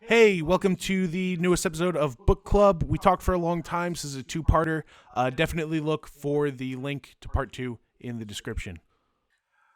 Hey, welcome to the newest episode of Book Club. We talked for a long time. This is a two-parter. Definitely look for the link to part 2 in the description.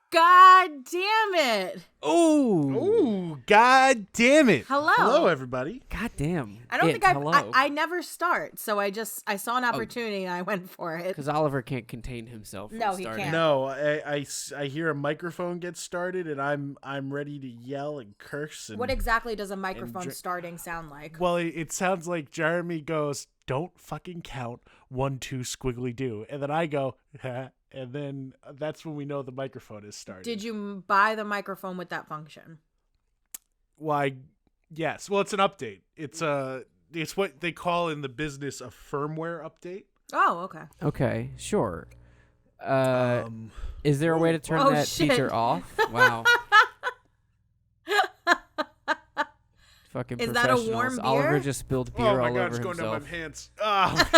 God damn it. Oh, God damn it. Hello, everybody. God damn. I don't think hello. I never start, so I saw an opportunity and I went for it. Because Oliver can't contain himself. No, from he starting. can't. No, I hear a microphone get started, and I'm ready to yell and curse. And, What exactly does a microphone starting sound like? well, it sounds like Jeremy goes, "Don't fucking count 1, 2, squiggly do," and then I go, "Ha." And then that's when we know the microphone is started. Did you buy the microphone with that function? Why? Yes. Well, it's an update. It's what they call in the business a firmware update. Oh, okay. Okay, sure. Is there a way to turn Oh, that shit. feature off? Wow. Fucking Is that a professionals. warm beer? Oliver just spilled beer Oh my all god, over it's going himself. down my pants. Oh.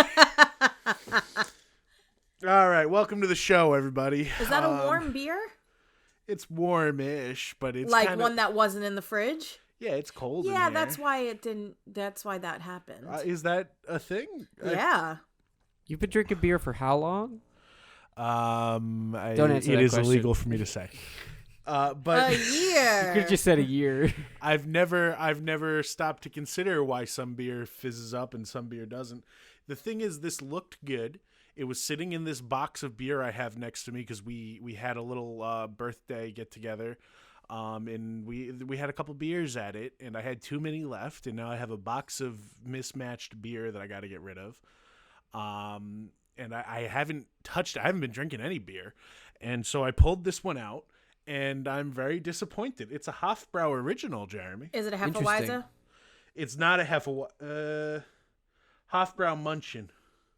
All right, welcome to the show, everybody. Is that a warm beer? It's warmish, but it's Like kinda, one that wasn't in the fridge? Yeah, it's cold. in Yeah, here. that's why it didn't. That's why that happened. Is that a thing? Yeah. You've been drinking beer for how long? Don't answer it that is question. illegal for me to say. But A year. You could have just said a year. I've never stopped to consider why some beer fizzes up and some beer doesn't. The thing is, this looked good. It was sitting in this box of beer I have next to me because we had a little birthday get together, and we had a couple beers at it, and I had too many left, and now I have a box of mismatched beer that I got to get rid of. And I haven't touched. I haven't been drinking any beer, and so I pulled this one out. And I'm very disappointed. It's a Hofbrau original, Jeremy. Is it a Interesting. Hefeweizen? It's not a Hofbrau Munchen.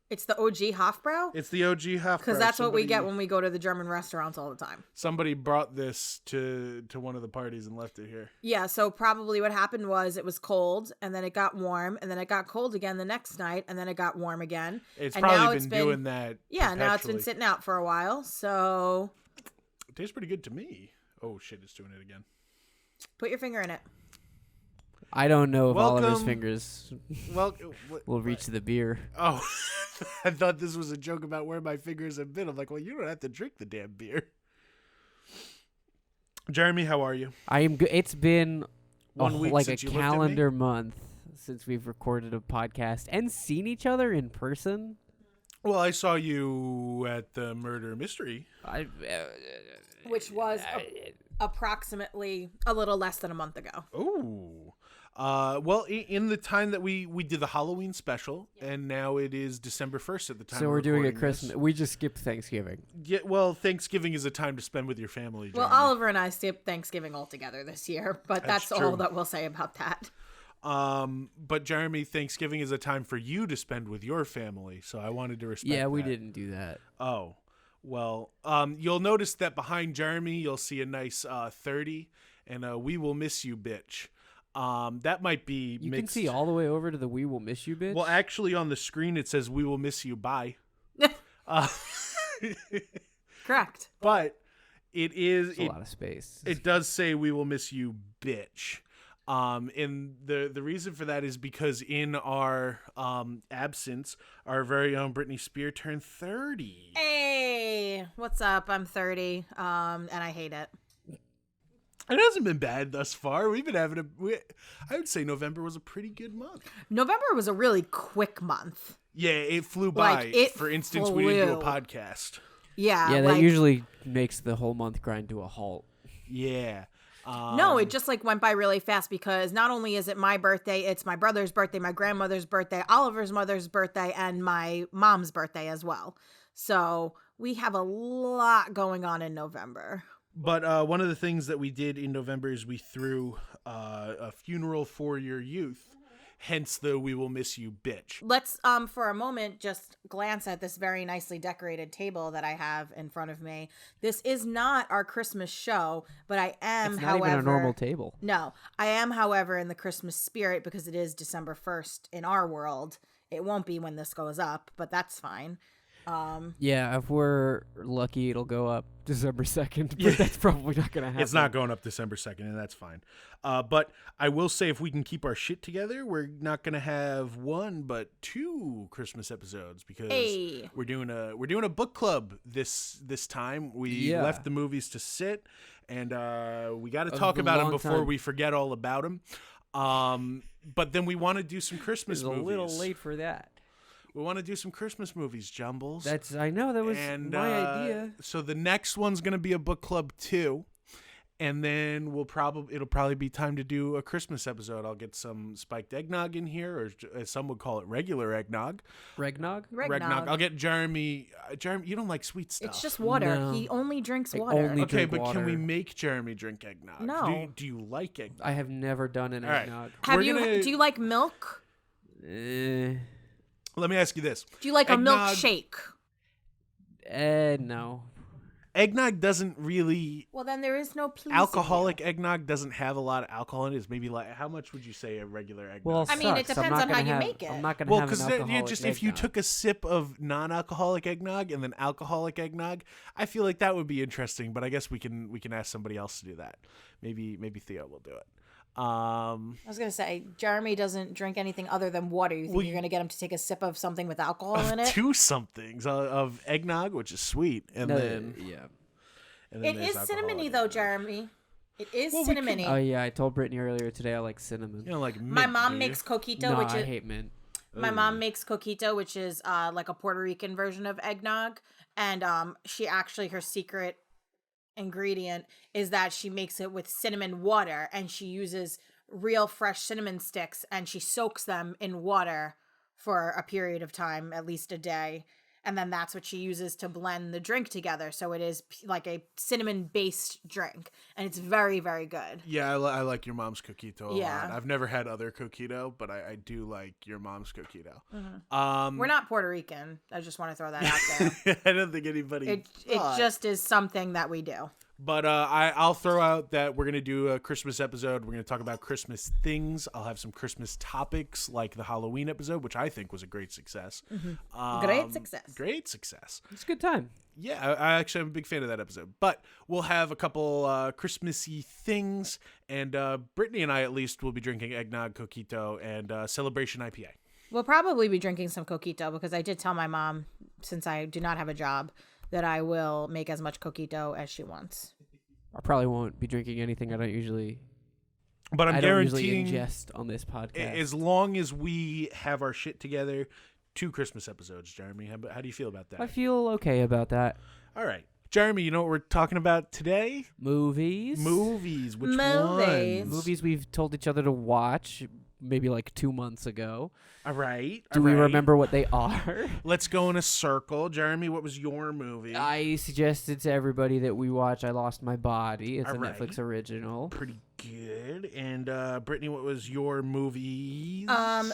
It's the OG Hofbrau? It's the OG Hofbrau. Because that's what we get when we go to the German restaurants all the time. Somebody brought this to one of the parties and left it here. Yeah, so probably what happened was it was cold, and then it got warm, and then it got cold again the next night, and then it got warm again. It's and probably now been doing that. Yeah, now it's been perpetually. sitting out for a while, so It tastes pretty good to me. Oh shit, it's doing it again. put your finger in it. I don't know if Oliver's Welcome. fingers Well, will reach the beer. Oh, I thought this was a joke about where my fingers have been. I'm like, well, you don't have to drink the damn beer. Jeremy, how are you? I am good. It's been 1 week like since a you looked at me? calendar month since we've recorded a podcast and seen each other in person. Well, I saw you at the murder mystery. Which was approximately a little less than a month ago. Oh. Well, in the time that we did the Halloween special, and now it is December 1st at the time. So we're doing a recording Christmas. this. We just skipped Thanksgiving. Yeah, well, Thanksgiving is a time to spend with your family. Well, Jeremy. Oliver and I skipped Thanksgiving altogether this year, but that's That's all true. that we'll say about that. But Jeremy, Thanksgiving is a time for you to spend with your family, so I wanted to respect. Yeah, we that. didn't do that. Oh, well, you'll notice that behind Jeremy, you'll see a nice 30 and a "We will miss you, bitch." That might be You mixed. can see all the way over to the "We will miss you" bitch. Well, actually, on the screen it says "We will miss you, bye." Correct. But it is It's a lot of space. it does say "We will miss you, bitch." And the reason for that is because in our absence, our very own Britney Spears turned 30. Hey, what's up? I'm 30, and I hate it. It hasn't been bad thus far. We've been having I would say November was a pretty good month. November was a really quick month. Yeah, it flew by. Like, it For instance, we didn't do a flew. podcast. Yeah. yeah, that like, usually makes the whole month grind to a halt. Yeah. No, it just like went by really fast because not only is it my birthday, it's my brother's birthday, my grandmother's birthday, Oliver's mother's birthday, and my mom's birthday as well. So we have a lot going on in November. But one of the things that we did in November is we threw a funeral for your youth. Hence the "We will miss you, bitch." Let's for a moment just glance at this very nicely decorated table that I have in front of me. This is not our Christmas show, but I am, It's not however, even a normal table. No, I am, however, in the Christmas spirit because it is December 1st in our world. It won't be when this goes up, but that's fine. Yeah, if we're lucky, it'll go up December 2nd, but that's probably not going to happen. It's not going up December 2nd, and that's fine. But I will say, if we can keep our shit together, we're not going to have one but 2 Christmas episodes, because we're doing a book club this time. We left the movies to sit, and we got to talk about them before we forget all about them. But then we want to do some Christmas movies. A little late for that. We want to do some Christmas movies, Jumbles. I know, that was my idea. So the next one's going to be a book club too. And then it'll probably be time to do a Christmas episode. I'll get some spiked eggnog in here, or as some would call it, regular eggnog. Regnog? Regnog. I'll get Jeremy. Jeremy, you don't like sweet stuff. It's just water. No. He only drinks water. Okay, but can we make Jeremy drink eggnog? No. Do you like eggnog? I have never done an eggnog. Do you like milk? Let me ask you this. Do you like eggnog, a milkshake? No. Eggnog doesn't really... Well, then there is no pleasing. Alcoholic eggnog doesn't have a lot of alcohol in it. It's maybe like... How much would you say a regular eggnog? Well, I mean, it depends on how you make it. I'm not going to have an alcoholic because if you took a sip of non-alcoholic eggnog and then alcoholic eggnog, I feel like that would be interesting. But I guess we can ask somebody else to do that. Maybe Theo will do it. I was going to say, Jeremy doesn't drink anything other than water. You think you're going to get him to take a sip of something with alcohol in it? 2 somethings of eggnog, which is sweet, and then it is cinnamony though, Jeremy. It is cinnamony. Oh yeah, I told Brittany earlier today I like cinnamon. You know, like mint, my mom makes coquito, which I is hate mint. My mom makes coquito, which is like a Puerto Rican version of eggnog, and her secret ingredient is that she makes it with cinnamon water, and she uses real fresh cinnamon sticks and she soaks them in water for a period of time, at least a day, and then that's what she uses to blend the drink together. So it is like a cinnamon based drink, and it's very, very good. Yeah, I like your mom's coquito a lot. I've never had other coquito, but I do like your mom's coquito. Mm-hmm. We're not Puerto Rican. I just want to throw that out there. I don't think anybody it just is something that we do. But I'll throw out that we're going to do a Christmas episode. We're going to talk about Christmas things. I'll have some Christmas topics like the Halloween episode, which I think was a great success. Mm-hmm. Great success. It's a good time. Yeah, I actually am a big fan of that episode. But we'll have a couple Christmassy things. And Brittany and I, at least, will be drinking eggnog, coquito, and Celebration IPA. We'll probably be drinking some coquito because I did tell my mom, since I do not have a job, that I will make as much coquito as she wants. I probably won't be drinking anything I don't usually ingest on this podcast. As long as we have our shit together, 2 Christmas episodes, Jeremy. How do you feel about that? I feel okay about that. All right. Jeremy, you know what we're talking about today? Movies. Which ones? Movies we've told each other to watch maybe like 2 months ago. All right. Do we remember what they are? Let's go in a circle. Jeremy, what was your movie? I suggested to everybody that we watch I Lost My Body. It's a Netflix original. Pretty good. And Brittany, what was your movies?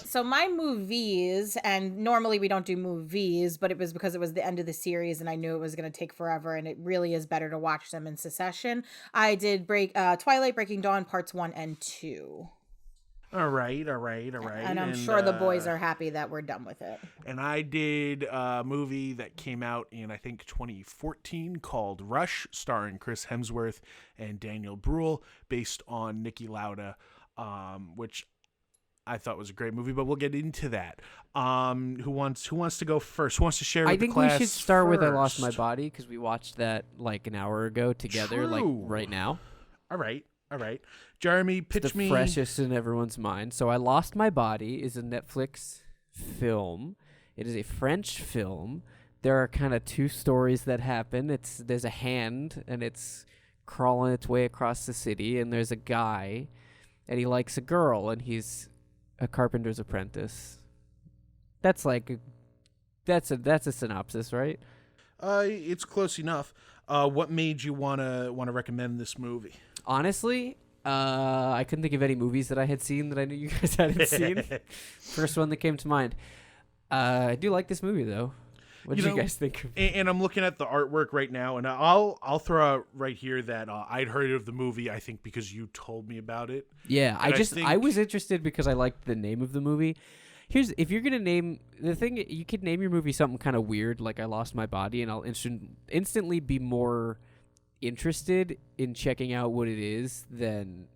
So my movies, and normally we don't do movies, but it was because it was the end of the series and I knew it was going to take forever, and it really is better to watch them in succession. I did Twilight Breaking Dawn parts 1 and 2. All right. And I'm sure the boys are happy that we're done with it. And I did a movie that came out in, I think, 2014 called Rush, starring Chris Hemsworth and Daniel Bruhl, based on Niki Lauda, which I thought was a great movie, but we'll get into that. Who wants to go first? Who wants to share with the class? I think we should start first? with I Lost My Body, because we watched that like an hour ago together, like right now. All right. Jeremy, pitch me. The freshest in everyone's mind. So I Lost My Body is a Netflix film. It is a French film. There are kind of 2 stories that happen. There's a hand, and it's crawling its way across the city, and there's a guy, and he likes a girl, and he's a carpenter's apprentice. That's a synopsis, right? It's close enough. What made you wanna recommend this movie? Honestly, I couldn't think of any movies that I had seen that I knew you guys hadn't seen. First one that came to mind. I do like this movie, though. What did you guys think of it? And I'm looking at the artwork right now, and I'll throw out right here that I'd heard of the movie, I think, because you told me about it. Yeah, I was interested because I liked the name of the movie. if you're gonna name the thing, you could name your movie something kind of weird, like I Lost My Body, and I'll instantly be more interested in checking out what it is than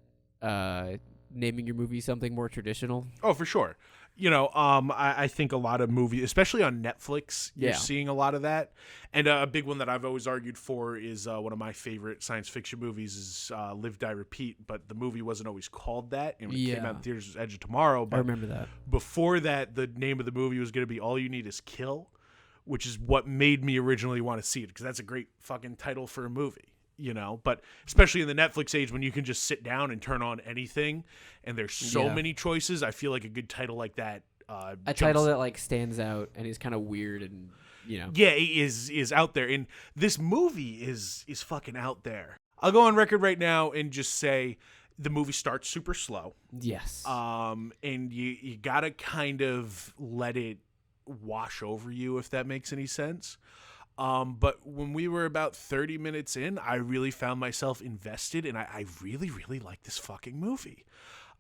naming your movie something more traditional. Oh, for sure. I think a lot of movies, especially on Netflix, you're seeing a lot of that. And a big one that I've always argued for is one of my favorite science fiction movies is Live, Die, Repeat. But the movie wasn't always called that. And it came out in theaters, Edge of Tomorrow. But I remember that. Before that, the name of the movie was going to be All You Need Is Kill, which is what made me originally want to see it, because that's a great fucking title for a movie. But especially in the Netflix age, when you can just sit down and turn on anything and there's so many choices, I feel like a good title like that, a title that like stands out and is kind of weird and, is out there. And this movie is fucking out there. I'll go on record right now and just say the movie starts super slow. Yes. And you gotta kind of let it wash over you, if that makes any sense. But when we were about 30 minutes in, I really found myself invested, and I really, really like this fucking movie.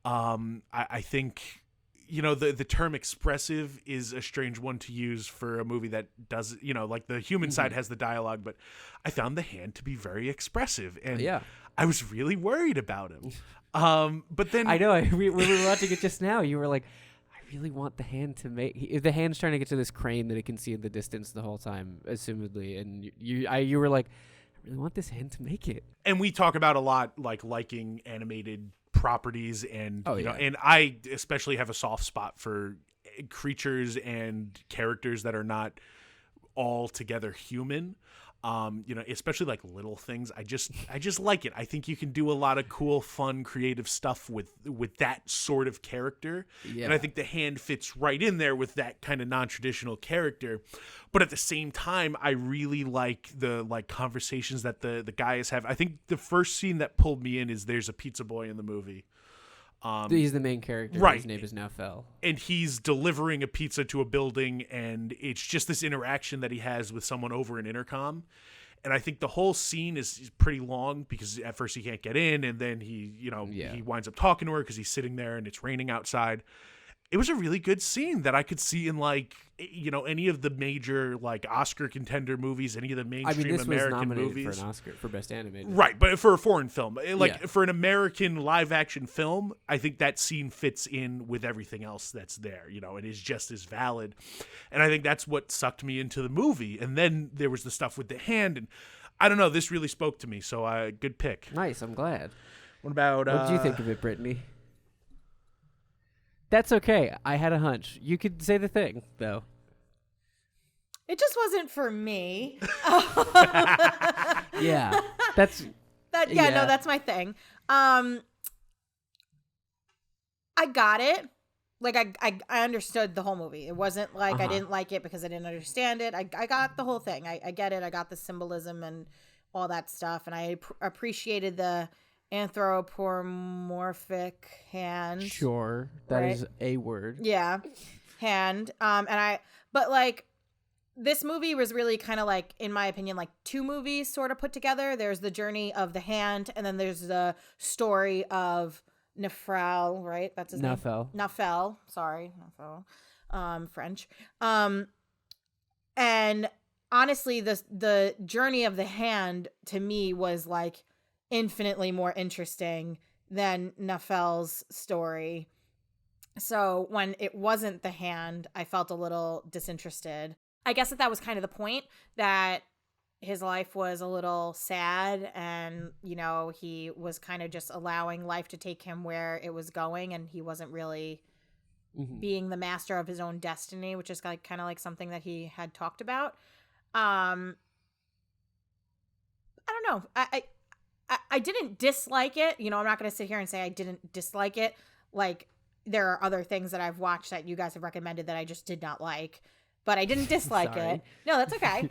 I think, the term expressive is a strange one to use for a movie that does, like the human side has the dialogue, but I found the hand to be very expressive, and I was really worried about him. But then I know we were watching it just now. You were like, I really want the hand to make the hand's trying to get to this crane that it can see in the distance the whole time, assumedly, and you were like, I really want this hand to make it. And we talk about a lot, like liking animated properties, and and I especially have a soft spot for creatures and characters that are not altogether human. Especially like little things. I just like it. I think you can do a lot of cool, fun, creative stuff with that sort of character. Yeah. And I think the hand fits right in there with that kind of non-traditional character. But at the same time, I really like the conversations that the guys have. I think the first scene that pulled me in is there's a pizza boy in the movie. He's the main character. Right. His name is Nafel. And he's delivering a pizza to a building, and it's just this interaction that he has with someone over an intercom. And I think the whole scene is pretty long, because at first he can't get in, and then he winds up talking to her because he's sitting there and it's raining outside. It was a really good scene that I could see in any of the major Oscar contender movies, any of the mainstream this American was nominated movies for an Oscar for Best Animated. Right, but for a foreign film, for an American live action film, I think that scene fits in with everything else that's there. It is just as valid, and I think that's what sucked me into the movie. And then there was the stuff with the hand, and I don't know, this really spoke to me. So, good pick. Nice, I'm glad. What about? What did you think of it, Brittany? That's okay. I had a hunch. You could say the thing, though. It just wasn't for me. Yeah. That's... No, that's my thing. I got it. I understood the whole movie. It wasn't like I didn't like it because I didn't understand it. I got the whole thing. I get it. I got the symbolism and all that stuff. And I appreciated the anthropomorphic hand. Sure. That is a word. Yeah. Hand. This movie was really kind of in my opinion, two movies sort of put together. There's the journey of the hand, and then there's the story of Nafel, right? That's his name. Nafel. Sorry. Nafel. French. And honestly, the journey of the hand to me was infinitely more interesting than Nafel's story. So when it wasn't the hand, I felt a little disinterested. I guess that was kind of the point, that his life was a little sad, and, he was kind of just allowing life to take him where it was going, and he wasn't really being the master of his own destiny, which is kind of something that he had talked about. I don't know. I didn't dislike it. I'm not going to sit here and say I didn't dislike it. There are other things that I've watched that you guys have recommended that I just did not like, but I didn't dislike it. No, that's okay.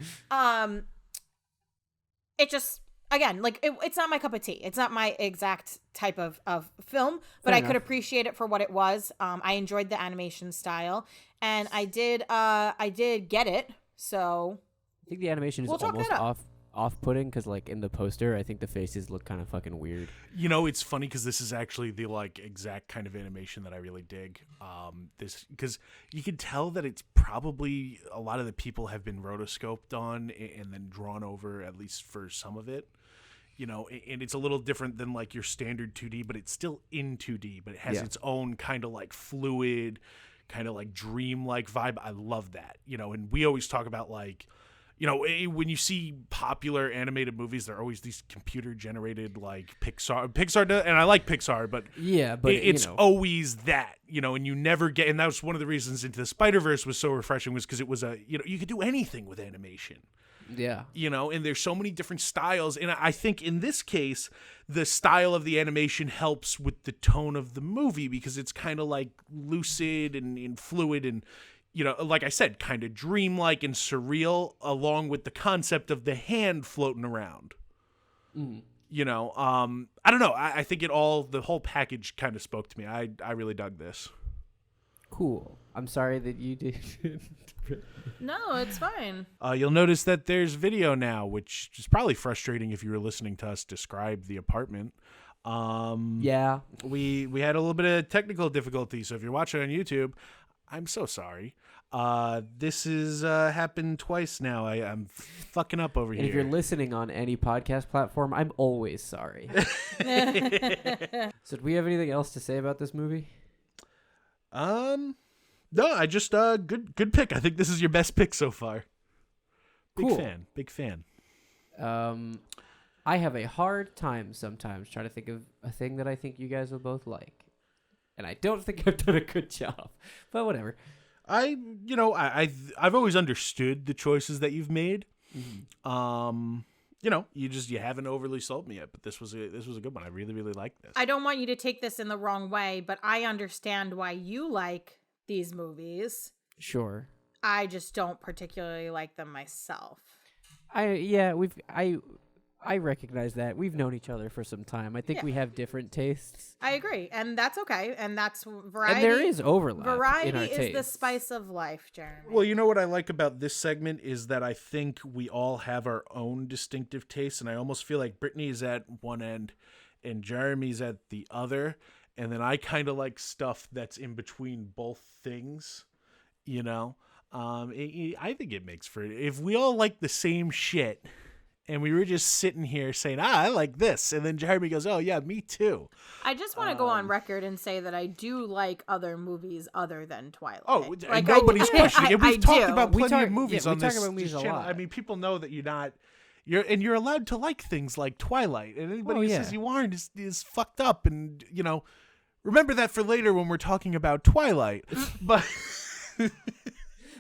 It just, again, it's not my cup of tea. It's not my exact type of film, but I could appreciate it for what it was. I enjoyed the animation style, and I did get it. So I think the animation is almost off-putting because, like, in the poster, I think the faces look kind of fucking weird. You know, it's funny because this is actually the like exact kind of animation that I really dig. This because you can tell that it's probably a lot of the people have been rotoscoped on and then drawn over, at least for some of it. You know, and it's a little different than like your standard 2D, but it's still in 2D, but it has its own kind of like fluid, kind of like dream-like vibe. I love that. You know, and we always talk about like, you know, when you see popular animated movies, they're always these computer-generated, like Pixar, and I like Pixar, but but it's you know. always that, you know, and you never get, and that was one of the reasons Into the Spider-Verse was so refreshing, was because it was you know, you could do anything with animation. Yeah. You know, and there's so many different styles, and I think in this case, the style of the animation helps with the tone of the movie because it's kind of like lucid and fluid and, you know, like I said, kind of dreamlike and surreal, along with the concept of the hand floating around. You know, I don't know. I think the whole package kind of spoke to me. I really dug this. Cool. I'm sorry that you did. No, it's fine. You'll notice that there's video now, which is probably frustrating if you were listening to us describe the apartment. Yeah. We had a little bit of technical difficulty, so if you're watching on YouTube, I'm so sorry. This has happened twice now. I'm fucking up over And here. if you're listening on any podcast platform, I'm always sorry. So do we have anything else to say about this movie? No, I just good pick. I think this is your best pick so far. Cool. Big fan. I have a hard time sometimes trying to think of a thing that I think you guys will both like. And I don't think I've done a good job. But whatever. I've always understood the choices that you've made. Mm-hmm. You know, you haven't overly sold me yet, but this was a good one. I really, really like this. I don't want you to take this in the wrong way, but I understand why you like these movies. Sure. I just don't particularly like them myself. I recognize that. We've known each other for some time. I think we have different tastes. I agree, and that's okay. And that's variety. And there is overlap. Variety in our is tastes. the spice of life, Jeremy. Well, you know what I like about this segment is that I think we all have our own distinctive tastes, and I almost feel like Brittany's at one end and Jeremy's at the other, and then I kind of like stuff that's in between both things, you know? I think it makes for, if we all like the same shit, and we were just sitting here saying, I like this. And then Jeremy goes, oh, yeah, me too. I just want to go on record and say that I do like other movies other than Twilight. Oh, like, nobody's questioning it. We've talked do. about plenty of movies on we talk this about movies a channel. lot. I mean, people know that you're allowed to like things like Twilight. And anybody who says you aren't is fucked up. And, you know, remember that for later when we're talking about Twilight. But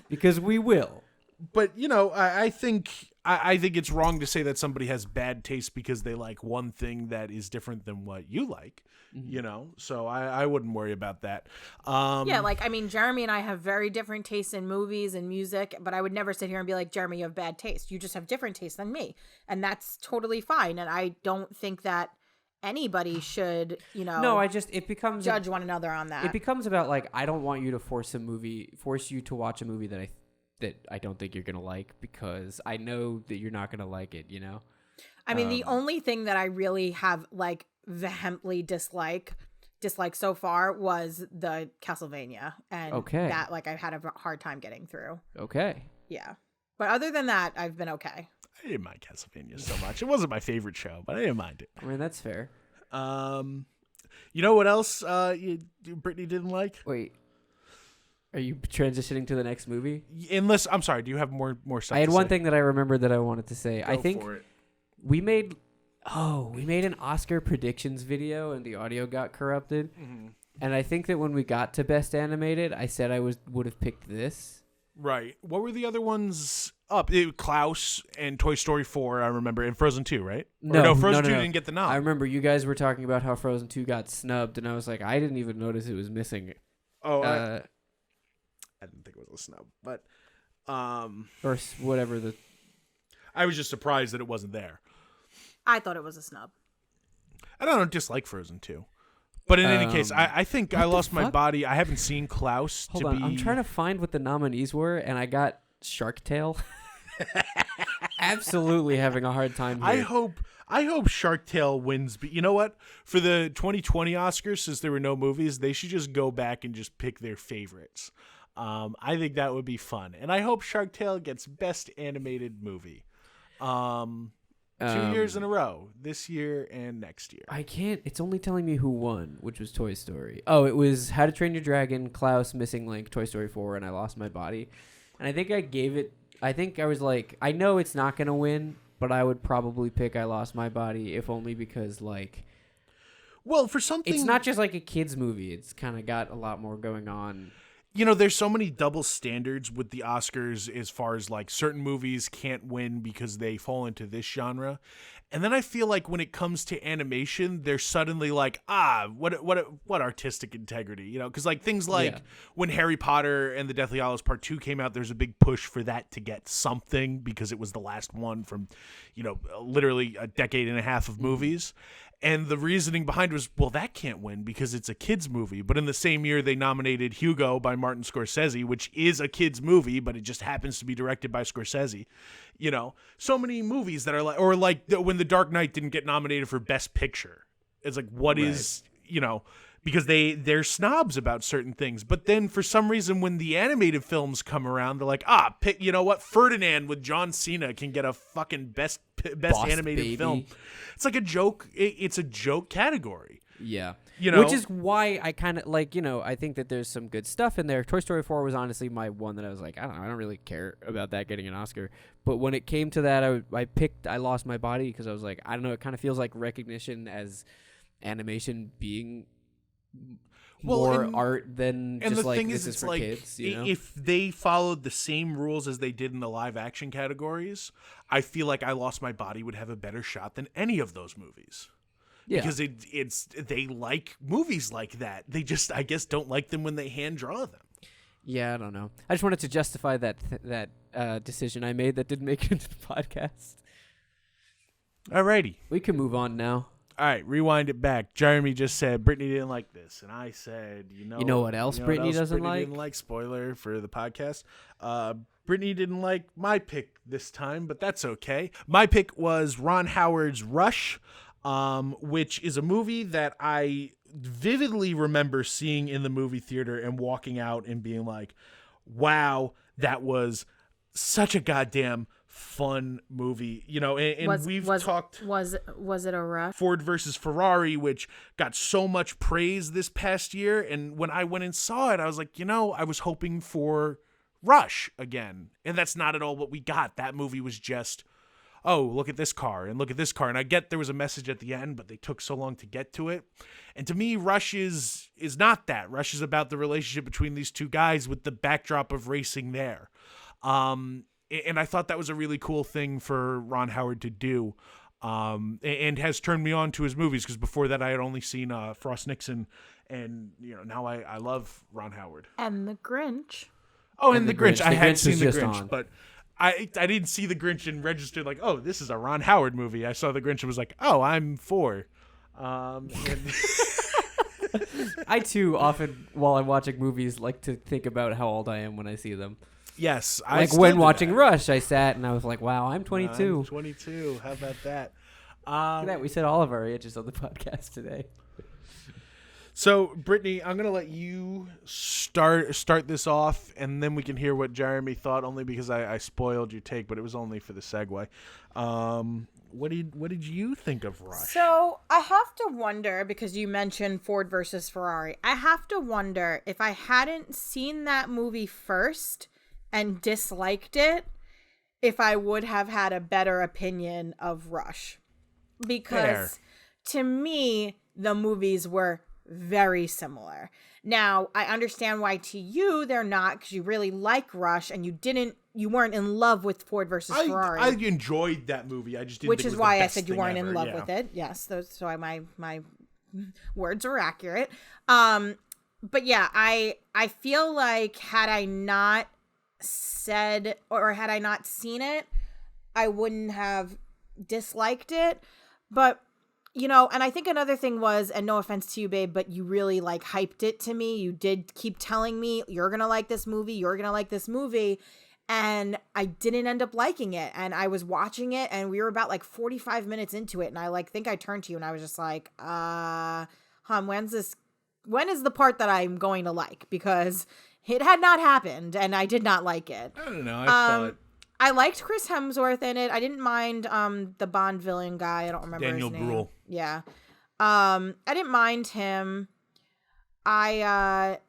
because we will. But, you know, I think it's wrong to say that somebody has bad taste because they like one thing that is different than what you like, you know? So I wouldn't worry about that. Yeah, like, I mean, Jeremy and I have very different tastes in movies and music, but I would never sit here and be like, Jeremy, you have bad taste. You just have different tastes than me. And that's totally fine. And I don't think that anybody should, you know, no, it becomes judge one another on that. It becomes about, like, I don't want you to force you to watch a movie that I don't think you're going to like because I know that you're not going to like it, you know? I mean, the only thing that I really have, like, vehemently disliked so far was the Castlevania. And that, like, I've had a hard time getting through. Okay. Yeah. But other than that, I've been okay. I didn't mind Castlevania so much. It wasn't my favorite show, but I didn't mind it. I mean, that's fair. You know what else Brittany didn't like? Wait. Are you transitioning to the next movie? Unless, I'm sorry, do you have more stuff I had to one say? thing that I remembered that I wanted to say. Go I think for it. we made an Oscar predictions video and the audio got corrupted. Mm-hmm. And I think that when we got to Best Animated, I said I would have picked this. Right. What were the other ones up? Klaus and Toy Story 4, I remember, and Frozen 2, right? No, Frozen 2 didn't get the nom. I remember you guys were talking about how Frozen 2 got snubbed, and I was like, I didn't even notice it was missing. Oh, I didn't think it was a snub, but or whatever I was just surprised that it wasn't there. I thought it was a snub. I don't dislike Frozen 2. But in any case, I think I lost my body. I haven't seen Klaus. Hold on, I'm trying to find what the nominees were, and I got Shark Tale. absolutely having a hard time here. I hope Shark Tale wins. But you know what? For the 2020 Oscars, since there were no movies, they should just go back and just pick their favorites. I think that would be fun, and I hope Shark Tale gets Best Animated Movie. 2 years in a row, this year and next year. I can't. It's only telling me who won, which was Toy Story. Oh, it was How to Train Your Dragon, Klaus, Missing Link, Toy Story 4, and I Lost My Body. And I think I gave it. I think I was like, I know it's not gonna win, but I would probably pick I Lost My Body, if only because like. Well, for something, it's not just like a kids movie. It's kind of got a lot more going on. You know, there's so many double standards with the Oscars as far as like certain movies can't win because they fall into this genre. And then I feel like when it comes to animation, they're suddenly like, what artistic integrity, you know? Because like things like when Harry Potter and the Deathly Hallows Part 2 came out, there's a big push for that to get something because it was the last one from, you know, literally a decade and a half of movies. And the reasoning behind was, well, that can't win because it's a kid's movie. But in the same year, they nominated Hugo by Martin Scorsese, which is a kid's movie, but it just happens to be directed by Scorsese. You know, so many movies that are like, or like when The Dark Knight didn't get nominated for Best Picture. It's like, what is, you know, because they're snobs about certain things. But then for some reason, when the animated films come around, they're like, pick, you know what? Ferdinand with John Cena can get a fucking best Boss animated Baby. film. It's like a joke. It's a joke category. Yeah. You know? Which is why I kind of like, you know, I think that there's some good stuff in there. Toy Story 4 was honestly my one that I was like, I don't know, I don't really care about that getting an Oscar. But when it came to that, I picked I Lost My Body because I was like, I don't know, it kind of feels like recognition as animation being more art than just like this is for like, kids. You know? If they followed the same rules as they did in the live action categories, I feel like I Lost My Body would have a better shot than any of those movies. Yeah. Because they like movies like that. They just, I guess, don't like them when they hand draw them. Yeah, I don't know. I just wanted to justify that decision I made that didn't make it into the podcast. Alrighty. We can move on now. All right, rewind it back. Jeremy just said Brittany didn't like this, and I said, you know what else Brittany doesn't like? Didn't like. Spoiler for the podcast. Brittany didn't like my pick this time, but that's okay. My pick was Ron Howard's Rush, which is a movie that I vividly remember seeing in the movie theater and walking out and being like, "Wow, that was such a goddamn fun movie," you know, and we've talked. Was it a rush? Ford versus Ferrari, which got so much praise this past year, and when I went and saw it, I was like, you know, I was hoping for Rush again, and that's not at all what we got. That movie was just, oh, look at this car and look at this car, and I get there was a message at the end, but they took so long to get to it. And to me, Rush is not that. Rush is about the relationship between these two guys with the backdrop of racing there. And I thought that was a really cool thing for Ron Howard to do, and has turned me on to his movies, because before that I had only seen Frost Nixon, and you know, now I love Ron Howard. And The Grinch. Oh, and The Grinch. I had seen The Grinch, on. but I didn't see The Grinch and registered like, oh, this is a Ron Howard movie. I saw The Grinch and was like, oh, I'm 4. I too often, while I'm watching movies, like to think about how old I am when I see them. Yes. Like when watching Rush, I sat and I was like, wow, I'm 22. I'm 22. How about that? Look at that. We said all of our ages on the podcast today. So, Brittany, I'm going to let you start this off, and then we can hear what Jeremy thought, only because I spoiled your take, but it was only for the segue. What did you think of Rush? So, I have to wonder, because you mentioned Ford versus Ferrari, I have to wonder if I hadn't seen that movie first and disliked it, if I would have had a better opinion of Rush. Because to me, the movies were very similar. Now, I understand why to you they're not, because you really like Rush and you weren't in love with Ford versus Ferrari. I enjoyed that movie. I just didn't Which think is it was why the I best said you thing weren't ever. in love Yeah. with it. Yes, so my words were accurate. But yeah, I feel like had I not said, or had I not seen it, I wouldn't have disliked it. But you know, and I think another thing was, and no offense to you, babe, but you really like hyped it to me. You did keep telling me you're gonna like this movie, you're gonna like this movie. and I didn't end up liking it. And I was watching it, and we were about like 45 minutes into it, and I like think I turned to you and I was just like, when is the part that I'm going to like? Because it had not happened, and I did not like it. I don't know. I thought I liked Chris Hemsworth in it. I didn't mind the Bond villain guy. I don't remember Daniel his name. Bruhl. Yeah. I didn't mind him. I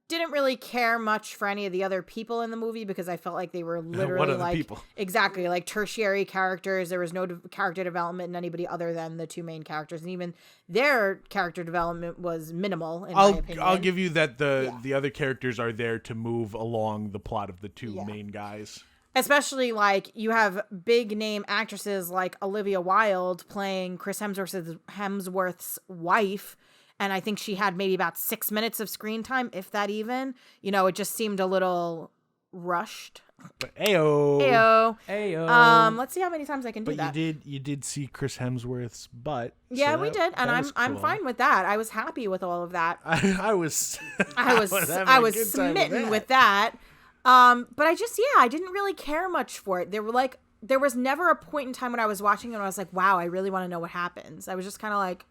didn't really care much for any of the other people in the movie because I felt like they were literally What other like people? Exactly, like tertiary characters. There was no character development in anybody other than the two main characters, and even their character development was minimal in my opinion. I'll give you that the other characters are there to move along the plot of the two main guys. Especially like you have big name actresses like Olivia Wilde playing Chris Hemsworth's wife. And I think she had maybe about 6 minutes of screen time, if that even. You know, it just seemed a little rushed. But ayo. Let's see how many times I can do that. You did see Chris Hemsworth's butt. Yeah, so we did, and I'm fine with that. I was happy with all of that. I was smitten with that. But I didn't really care much for it. There was never a point in time when I was watching it and I was like, wow, I really want to know what happens. I was just kind of like,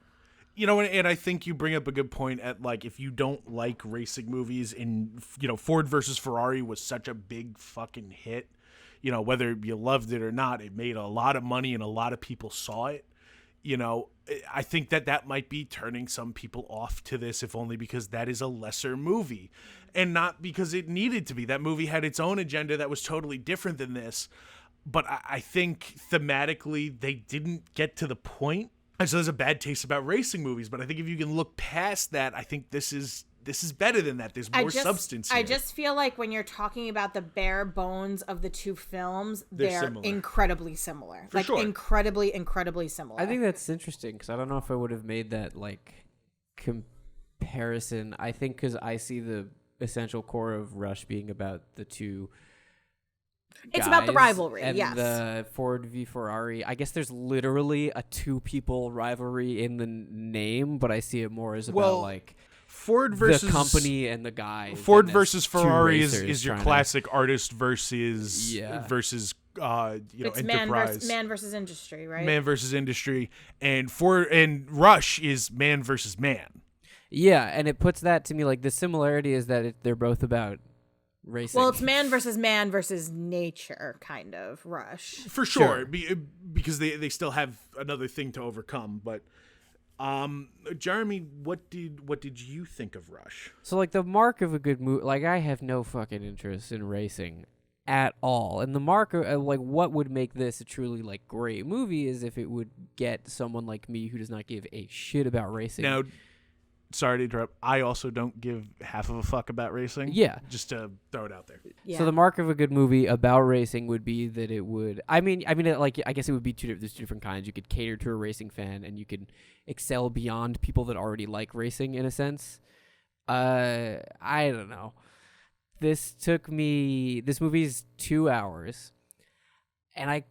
you know, and I think you bring up a good point at like, if you don't like racing movies, and you know, Ford versus Ferrari was such a big fucking hit, you know, whether you loved it or not, it made a lot of money and a lot of people saw it. You know, I think that might be turning some people off to this, if only because that is a lesser movie and not because it needed to be. That movie had its own agenda that was totally different than this. But I think thematically they didn't get to the point. So there's a bad taste about racing movies, but I think if you can look past that, I think this is better than that. There's more substance here. I just feel like when you're talking about the bare bones of the two films, they're similar. Incredibly similar. For sure. Incredibly, incredibly similar. I think that's interesting because I don't know if I would have made that like comparison. I think because I see the essential core of Rush being about the two It's about the rivalry, and yes. the Ford v Ferrari. I guess there's literally a two-people rivalry in the name, but I see it more as about like Ford versus the company and the guys. Ford versus Ferrari is your classic artist versus it's enterprise. man versus industry, right? Man versus industry, and Rush is man versus man. Yeah, and it puts that to me like the similarity is that they're both about racing. Well, it's man versus nature, kind of Rush. For sure. Because they still have another thing to overcome. But Jeremy, what did you think of Rush? So like the mark of a good movie, like I have no fucking interest in racing at all, and the mark of like what would make this a truly like great movie is if it would get someone like me who does not give a shit about racing. Now, sorry to interrupt. I also don't give half of a fuck about racing. Yeah. Just to throw it out there. Yeah. So the mark of a good movie about racing would be that it would. I mean, like I guess it would be there's two different kinds. You could cater to a racing fan, and you could excel beyond people that already like racing in a sense. I don't know. This movie's 2 hours, and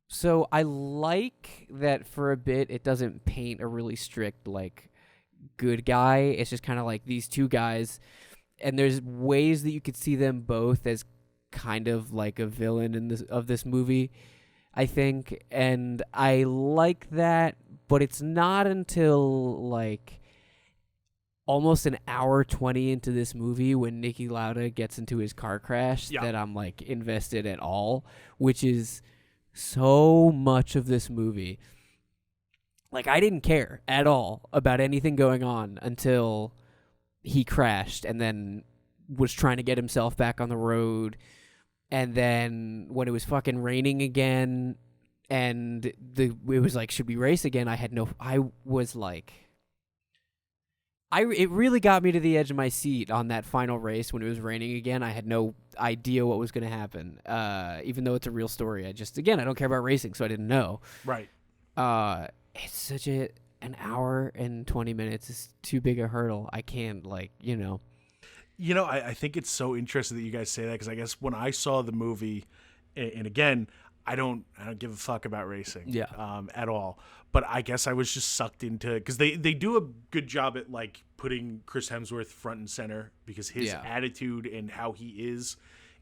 So I like that for a bit it doesn't paint a really strict like good guy. It's just kind of like these two guys, and there's ways that you could see them both as kind of like a villain of this movie, I think, and I like that. But it's not until like almost an hour 20 into this movie when Niki Lauda gets into his car crash that I'm like invested at all, which is so much of this movie. Like I didn't care at all about anything going on until he crashed and then was trying to get himself back on the road, and then when it was fucking raining again and it was like, should we race again? It really got me to the edge of my seat on that final race when it was raining again. I had no idea what was going to happen, even though it's a real story. I don't care about racing, so I didn't know. Right. It's such an hour and 20 minutes is too big a hurdle. I can't, I think it's so interesting that you guys say that, because I guess when I saw the movie, and again, I don't give a fuck about racing at all. But I guess I was just sucked into, because they do a good job at like putting Chris Hemsworth front and center, because his attitude and how he is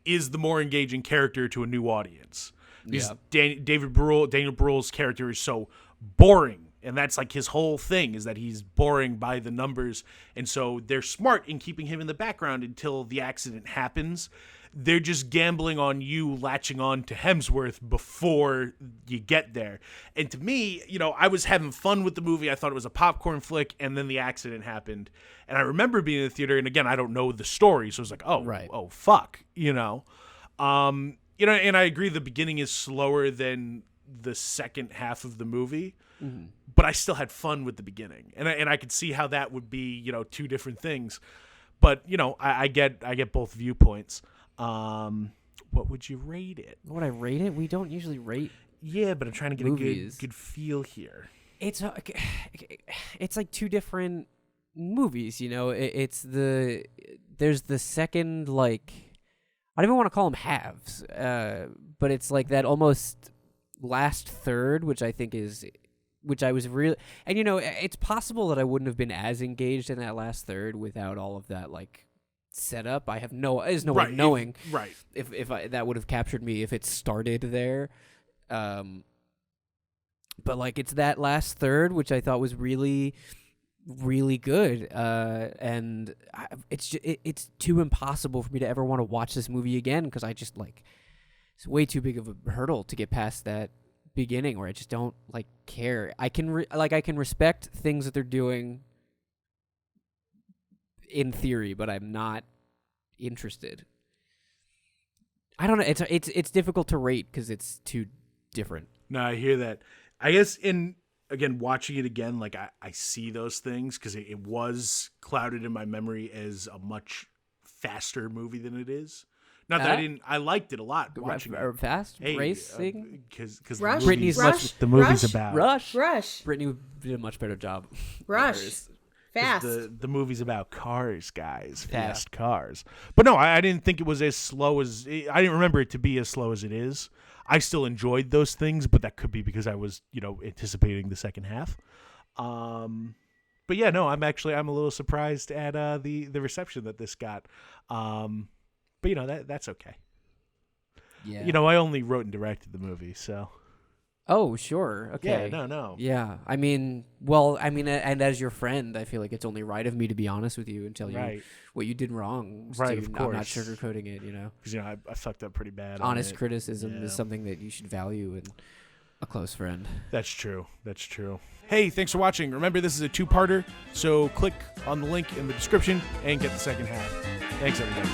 is the more engaging character to a new audience. Because Yeah. Daniel Bruhl's character is so boring. And that's like his whole thing, is that he's boring by the numbers. And so they're smart in keeping him in the background until the accident happens. They're just gambling on you latching on to Hemsworth before you get there. And to me, I was having fun with the movie. I thought it was a popcorn flick, and then the accident happened. And I remember being in the theater, and again, I don't know the story, so I was like, oh, fuck, And I agree the beginning is slower than the second half of the movie. Mm-hmm. But I still had fun with the beginning, and I could see how that would be, two different things. But I get both viewpoints. What would you rate it? What would I rate it? We don't usually rate. Yeah, but I'm trying to get movies. a good feel here. It's like two different movies. There's the second, like, I don't even want to call them halves, but it's like that almost last third, which I was really, and it's possible that I wouldn't have been as engaged in that last third without all of that like setup. There's no way of knowing if that would have captured me if it started there. But like it's that last third which I thought was really, really good, and it's too impossible for me to ever want to watch this movie again because I just like it's way too big of a hurdle to get past that beginning where I just don't like care. I can respect things that they're doing in theory, but I'm not interested. I don't know. It's difficult to rate because it's too different. No, I hear that. I guess again watching it again, like I see those things because it was clouded in my memory as a much faster movie than it is. Not that I liked it a lot watching it. Fast racing? Because Rush? the movie's Rush? about. Rush. Brittany did a much better job. Rush. Fast. The movie's about cars, guys. Fast cars. But no, I didn't think it was as slow as... I didn't remember it to be as slow as it is. I still enjoyed those things, but that could be because I was, anticipating the second half. But yeah, no, I'm a little surprised at the reception that this got. But that's okay. Yeah. I only wrote and directed the movie, so. Oh, sure. Okay. Yeah, no. Yeah. and as your friend, I feel like it's only right of me to be honest with you and tell you what you did wrong. Right, of course. I'm not sugarcoating it, Because, I fucked up pretty bad. Honest criticism is something that you should value in a close friend. That's true. Hey, thanks for watching. Remember, this is a two-parter, so click on the link in the description and get the second half. Thanks, everybody.